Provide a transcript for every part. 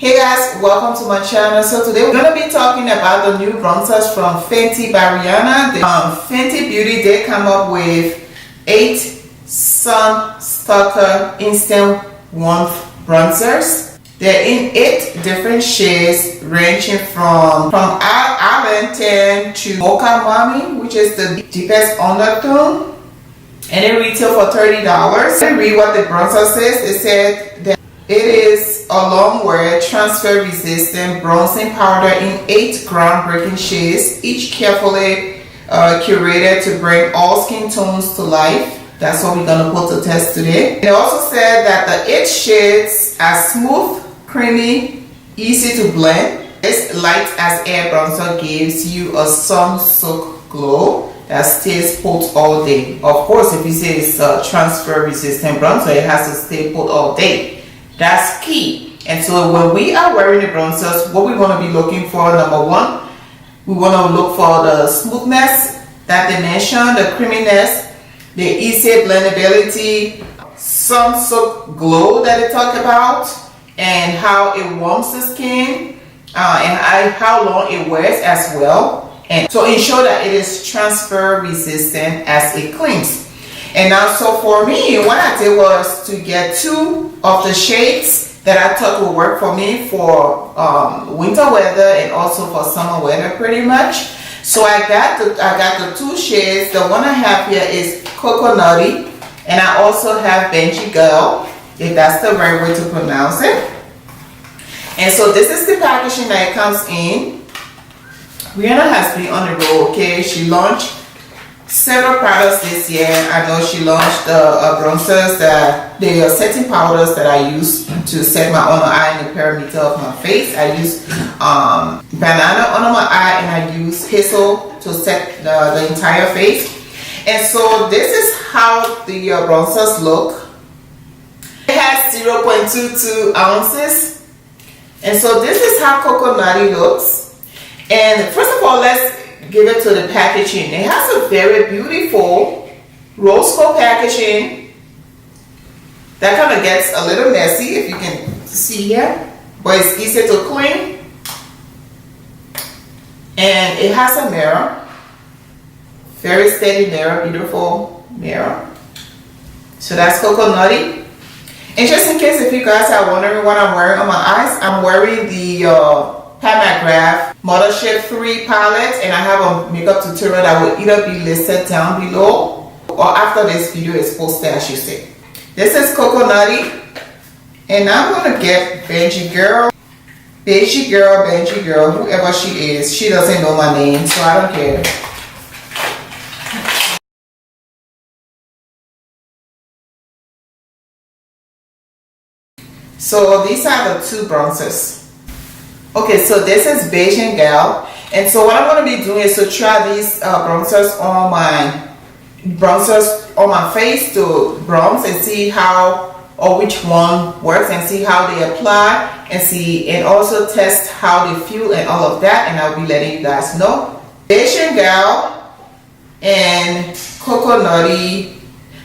Hey guys, welcome to my channel. So today we're going to be talking about the new bronzers from Fenty by Rihanna. Fenty Beauty did come up with 8 Sun Stalk'R Instant Warmth bronzers. They're in 8 different shades ranging from Island 10 to Mocha Mommy, which is the deepest undertone. And they retail for $30. Let me read what the bronzer says. It said that it is a long-wear, transfer-resistant bronzing powder in 8 groundbreaking shades, each carefully curated to bring all skin tones to life. That's what we're going to put to test today. It also said that the 8 shades are smooth, creamy, easy to blend. This light as air bronzer gives you a sun-soaked glow that stays put all day. Of course, if you say it's a transfer-resistant bronzer, it has to stay put all day. That's key. And so when we are wearing the bronzers, what we want to be looking for, number one, we want to look for the smoothness that they mentioned, the creaminess, the easy blendability, sun-soaked glow that they talk about, and how it warms the skin, and how long it wears as well. And so ensure that it is transfer resistant as it cleans. And now, so for me, what I did was to get 2 of the shades that I thought would work for me for winter weather and also for summer weather pretty much. So I got the 2 shades. The one I have here is Coconutty, and I also have Gyal, if that's the right way to pronounce it. And so this is the packaging that it comes in. Rihanna has been on the road, okay? She launched several products this year. I know she launched bronzers, the setting powders that I use to set my under eye and the perimeter of my face. I use banana under my eye, and I use hazel to set the entire face. And so this is how the bronzers look. It has 0.22 ounces. And so this is how Coconutty looks. And first of all, let's give it to the packaging. It has a very beautiful rose gold packaging that kind of gets a little messy, if you can see here, but it's easy to clean. And it has a mirror, very steady mirror, beautiful mirror. So that's Coconutty. And just in case if you guys are wondering what I'm wearing on my eyes, I'm wearing the McGrath Mothership 3 palette, and I have a makeup tutorial that will either be listed down below or after this video is posted, I should say. This is Coconutty, and I'm going to get Gyal, whoever she is. She doesn't know my name, so I don't care. So these are the 2 bronzers. Okay, so this is Gyal, and so what I'm going to be doing is to try these bronzers on my face to bronze and see how or which one works and see how they apply and also test how they feel and all of that, and I'll be letting you guys know. Gyal and Coconutty.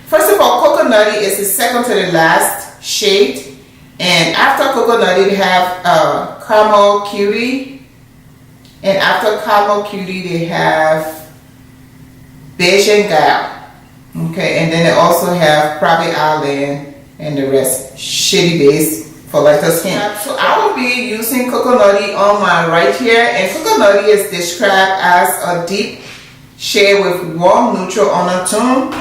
First of all, Coconutty is the second to the last shade. And after Coconutty, they have Caramel Cutie. And after Caramel Cutie, they have Gyal. Okay, and then they also have Private Island and the rest. Shitty base for lighter skin. So I will be using Coconutty on my right here. And Coconutty is described as a deep shade with warm neutral undertone.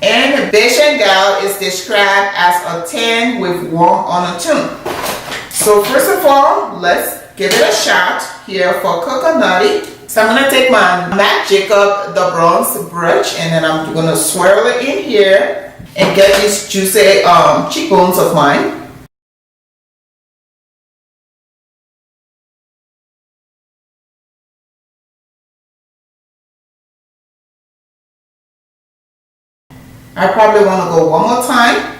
And Gyal is described as a tan with warm undertone. So first of all, let's give it a shot here for Coconutty. So I'm going to take my MAC Jacob the bronze brush, and then I'm going to swirl it in here and get these juicy cheekbones of mine. I probably want to go one more time.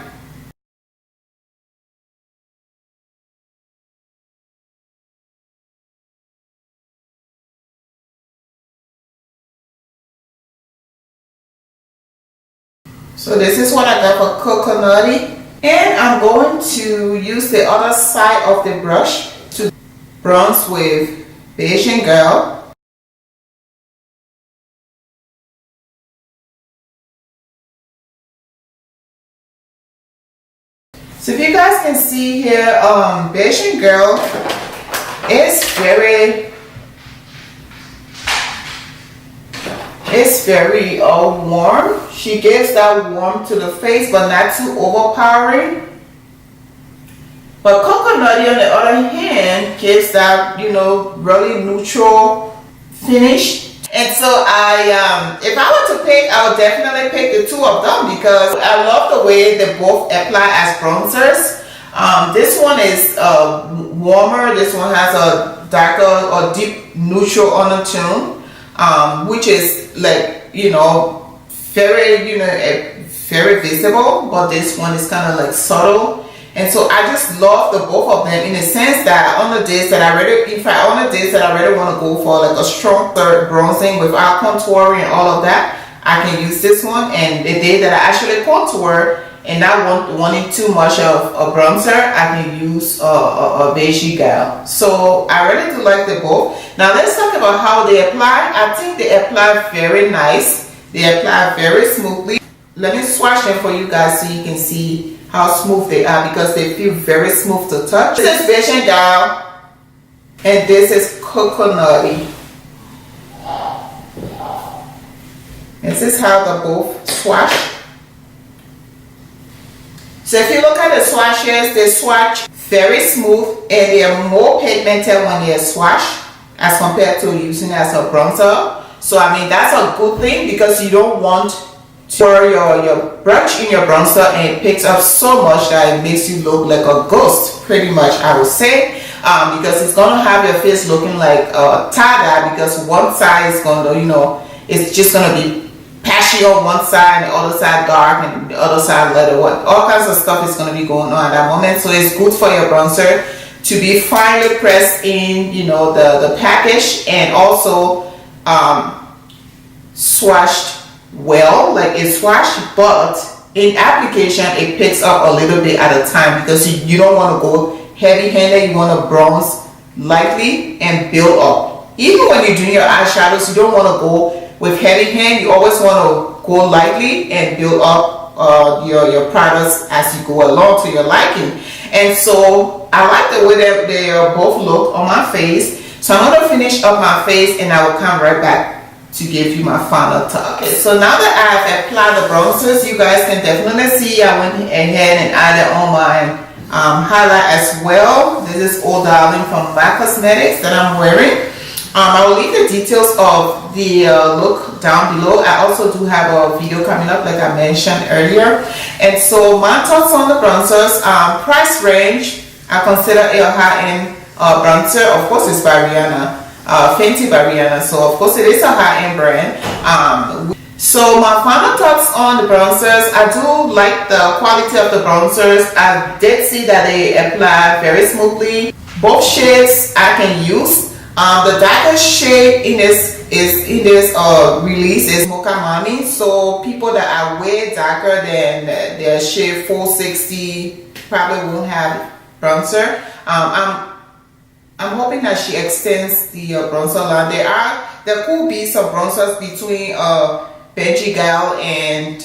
So this is what I got for Coconutty. And I'm going to use the other side of the brush to bronze with Bajan Gyal. So if you guys can see here, Bajan Gyal is very warm. She gives that warmth to the face, but not too overpowering. But Coco Nutty, on the other hand, gives that, you know, really neutral finish. And so if I were to pick, I would definitely pick the two of them because I love the way they both apply as bronzers. This one is warmer. This one has a darker or deep neutral undertone, which is like, you know, very, very visible. But this one is kind of like subtle. And so I just love the both of them in the sense that on the days that I really want to go for like a strong bronzing without contouring and all of that, I can use this one. And the day that I actually contour and not wanting too much of a bronzer, I can use a Bajan Gyal. So I really do like the both. Now let's talk about how they apply. I think they apply very nice. They apply very smoothly. Let me swatch them for you guys so you can see how smooth they are because they feel very smooth to touch. This is Bajan Gyal and this is Coco Nutty. This is how they both swatch. So if you look at the swatches, they swatch very smooth and they are more pigmented when they are swatched as compared to using it as a bronzer. So I mean that's a good thing because you don't want for your brush in your bronzer and it picks up so much that it makes you look like a ghost, pretty much I would say, because it's gonna have your face looking like Tarte because one side is gonna, you know, it's just gonna be patchy on one side and the other side dark and the other side leather. All kinds of stuff is gonna be going on at that moment. So it's good for your bronzer to be finely pressed in, you know, the package and also swatched well, like it's swatched, but in application it picks up a little bit at a time because you don't want to go heavy handed. You want to bronze lightly and build up. Even when you're doing your eyeshadows, you don't want to go with heavy hand. You always want to go lightly and build up your products as you go along to your liking. And so I like the way that they both look on my face. So I'm going to finish up my face and I will come right back to give you my final talk. Okay, so now that I've applied the bronzers, you guys can definitely see I went ahead and added on my highlight as well. This is Old Darling from MAC Cosmetics that I'm wearing. I will leave the details of the look down below. I also do have a video coming up like I mentioned earlier. And so my thoughts on the bronzers, price range, I consider a high-end bronzer. Of course it's by Rihanna. Fenty by Rihanna, so of course it is a high-end brand. So my final thoughts on the bronzers, I do like the quality of the bronzers. I did see that they apply very smoothly. Both shades I can use. The darkest shade in this release is Mocha Mommy. So people that are way darker than their shade 460 probably won't have bronzer. I'm hoping that she extends the bronzer line. There could be some bronzers between Bajan Gyal and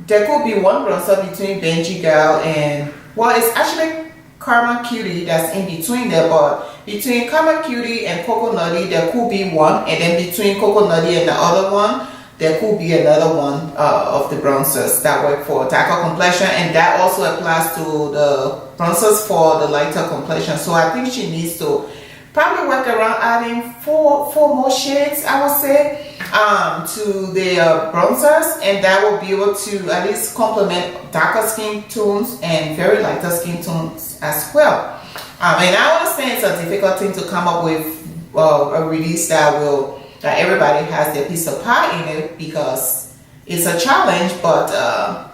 there could be one bronzer between Bajan Gyal and, well, it's actually Karma Cutie that's in between there, but between Karma Cutie and Coco Nutty there could be one, and then between Coco Nutty and the other one there could be another one of the bronzers that work for darker complexion, and that also applies to the bronzers for the lighter complexion. So I think she needs to probably work around adding four more shades, I would say, to the bronzers, and that will be able to at least complement darker skin tones and very lighter skin tones as well. And I understand it's a difficult thing to come up with a release that everybody has their piece of pie in it because it's a challenge, but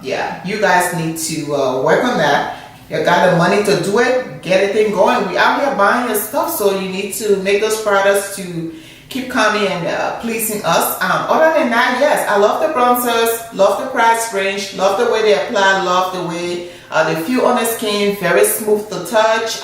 yeah, you guys need to work on that. You got the money to do it, get everything going. We out here buying your stuff, so you need to make those products to keep coming and pleasing us. Other than that, yes, I love the bronzers, love the price range, love the way they apply, love the way They feel on the skin very smooth to touch.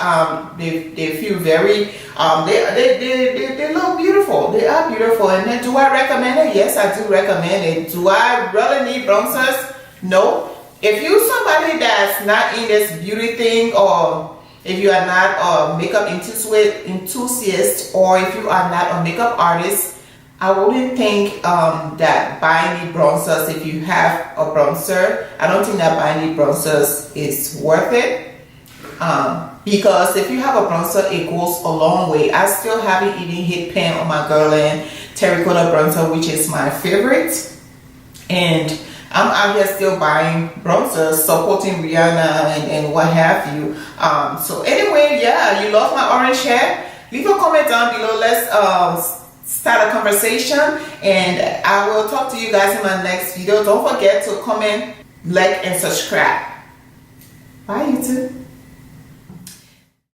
They feel very they look beautiful. They are beautiful. And then do I recommend it? Yes, I do recommend it. Do I really need bronzers? No. If you're somebody that's not in this beauty thing, or if you are not a makeup enthusiast, or if you are not a makeup artist, I wouldn't think that buying the bronzers, if you have a bronzer, I don't think that buying the bronzers is worth it. Because if you have a bronzer, it goes a long way. I still haven't even hit pan on my Guerlain terracotta bronzer, which is my favorite. And I'm out here still buying bronzers, supporting Rihanna and what have you. So anyway, yeah, you love my orange hair? Leave a comment down below. Let's start a conversation, and I will talk to you guys in my next video. Don't forget to comment, like, and subscribe. Bye, YouTube.